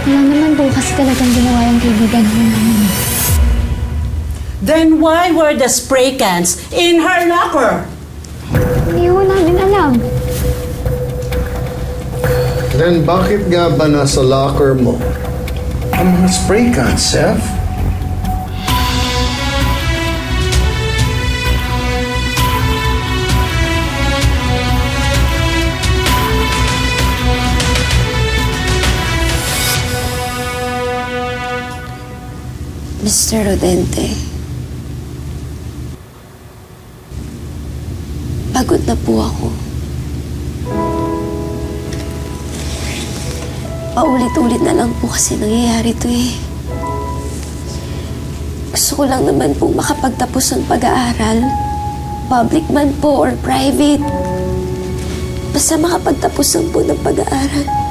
Wala naman po kasi talagang ginawa yung kaibigan ko namin. Then why were the spray cans in her locker? Hindi ko namin alam. Then bakit nga ba nasa locker mo ang mga spray cans, Seth? Mr. Rodente, pagod na po ako. Paulit-ulit na lang po kasi nangyayari to eh. Gusto ko lang naman po makapagtapos ng pag-aaral. Public man po or private. Basta makapagtapos lang po ng pag-aaral.